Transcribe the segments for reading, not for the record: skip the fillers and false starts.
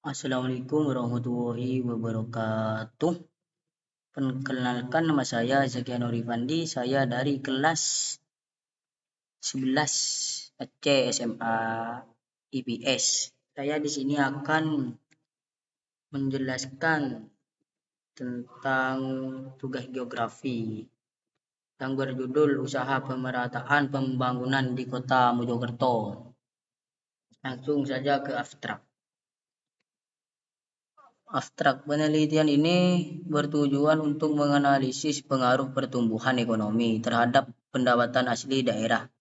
Assalamualaikum warahmatullahi wabarakatuh. Perkenalkan, nama saya Zakian Nurifandi. Saya dari kelas 11 Aceh SMA IPS. Saya di sini akan menjelaskan tentang tugas geografi yang berjudul Usaha Pemerataan Pembangunan di Kota Mojokerto. Langsung saja ke abstrak. Abstrak penelitian ini bertujuan untuk menganalisis pengaruh pertumbuhan ekonomi terhadap pendapatan asli daerah.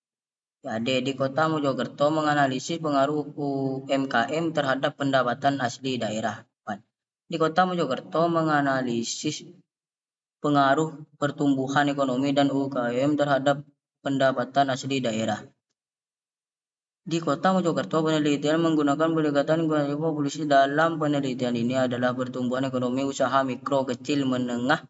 Jadi di Kota Mojokerto menganalisis pengaruh UMKM terhadap pendapatan asli daerah. Di Kota Mojokerto menganalisis pengaruh pertumbuhan ekonomi dan UMKM terhadap pendapatan asli daerah. Di Kota Mojokerto, penelitian menggunakan pendekatan kuantitatif populasi. Dalam penelitian ini adalah pertumbuhan ekonomi usaha mikro, kecil, menengah,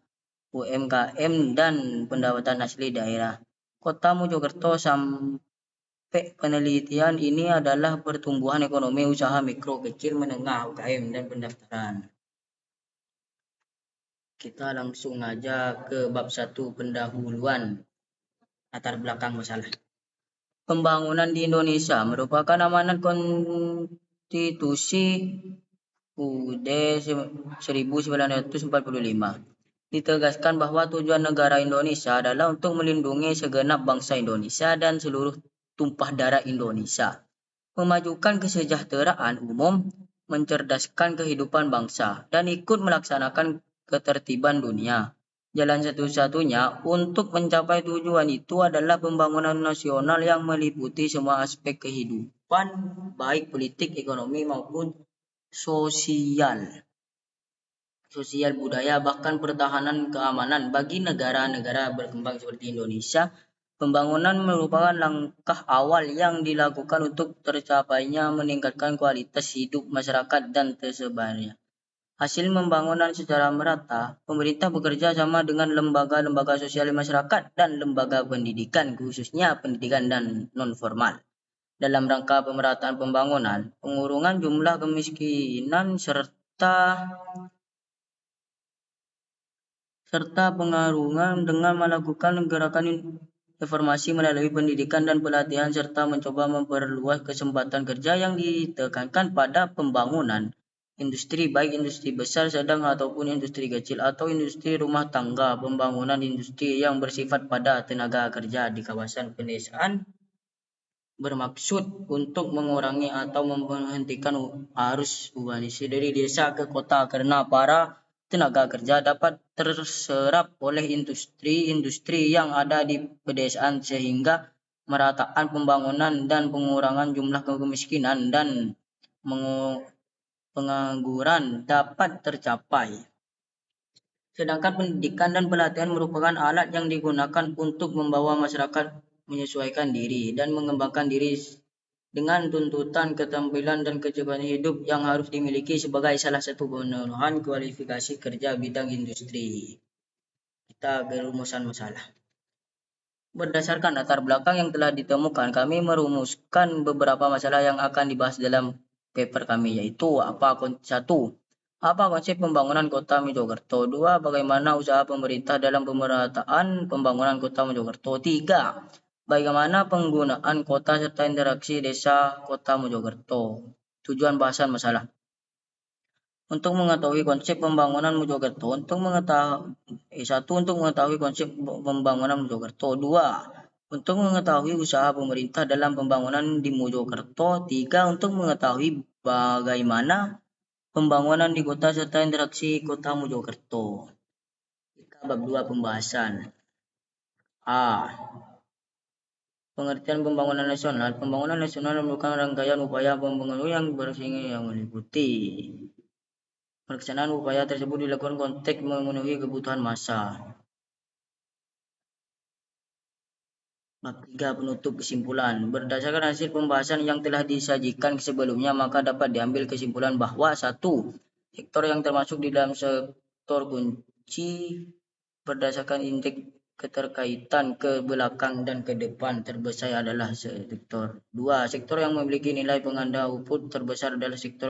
UMKM, dan pendapatan asli daerah. Kota Mojokerto sampai penelitian ini adalah pertumbuhan ekonomi usaha mikro, kecil, menengah, UMKM, dan pendaftaran. Kita langsung aja ke bab 1 pendahuluan latar belakang masalah. Pembangunan di Indonesia merupakan amanat konstitusi UUD 1945. Ditegaskan bahwa tujuan negara Indonesia adalah untuk melindungi segenap bangsa Indonesia dan seluruh tumpah darah Indonesia, memajukan kesejahteraan umum, mencerdaskan kehidupan bangsa, dan ikut melaksanakan ketertiban dunia. Jalan satu-satunya untuk mencapai tujuan itu adalah pembangunan nasional yang meliputi semua aspek kehidupan, baik politik, ekonomi, maupun sosial, budaya, bahkan pertahanan keamanan. Bagi negara-negara berkembang seperti Indonesia, pembangunan merupakan langkah awal yang dilakukan untuk tercapainya meningkatkan kualitas hidup masyarakat dan tersebarnya hasil pembangunan secara merata. Pemerintah bekerja sama dengan lembaga-lembaga sosial masyarakat dan lembaga pendidikan, khususnya pendidikan dan non-formal, dalam rangka pemerataan pembangunan, pengurangan jumlah kemiskinan, serta pengarungan dengan melakukan gerakan reformasi melalui pendidikan dan pelatihan, serta mencoba memperluas kesempatan kerja yang ditekankan pada pembangunan industri, baik industri besar, sedang, ataupun industri kecil atau industri rumah tangga. Pembangunan industri yang bersifat pada tenaga kerja di kawasan pedesaan bermaksud untuk mengurangi atau menghentikan arus urbanisasi dari desa ke kota, karena para tenaga kerja dapat terserap oleh industri-industri yang ada di pedesaan, sehingga merataan pembangunan dan pengurangan jumlah kemiskinan dan pengangguran dapat tercapai. Sedangkan pendidikan dan pelatihan merupakan alat yang digunakan untuk membawa masyarakat menyesuaikan diri dan mengembangkan diri dengan tuntutan keterampilan dan kecepatan hidup yang harus dimiliki sebagai salah satu pemenuhan kualifikasi kerja bidang industri. Kita ke rumusan masalah. Berdasarkan latar belakang yang telah ditemukan, kami merumuskan beberapa masalah yang akan dibahas dalam paper kami, yaitu satu, apa konsep pembangunan kota Mojokerto? 2. Bagaimana usaha pemerintah dalam pemerataan pembangunan kota Mojokerto? 3. Bagaimana penggunaan kota serta interaksi desa kota Mojokerto? Tujuan bahasan masalah. Untuk mengetahui konsep pembangunan Mojokerto, untuk mengetahui konsep pembangunan Mojokerto. 2. Untuk mengetahui usaha pemerintah dalam pembangunan di Mojokerto. 3. Untuk mengetahui bagaimana pembangunan di kota serta interaksi kota Mojokerto. Kita bab 2 pembahasan. A. Pengertian pembangunan nasional. Pembangunan nasional merupakan rangkaian upaya pembangunan yang bersinggungan yang meliputi. Pelaksanaan upaya tersebut dilakukan konteks memenuhi kebutuhan massa. Bab 3 penutup kesimpulan. Berdasarkan hasil pembahasan yang telah disajikan sebelumnya, maka dapat diambil kesimpulan bahwa 1. Sektor yang termasuk di dalam sektor kunci berdasarkan indeks keterkaitan ke belakang dan ke depan terbesar adalah sektor. 2. Sektor yang memiliki nilai penganda output terbesar adalah sektor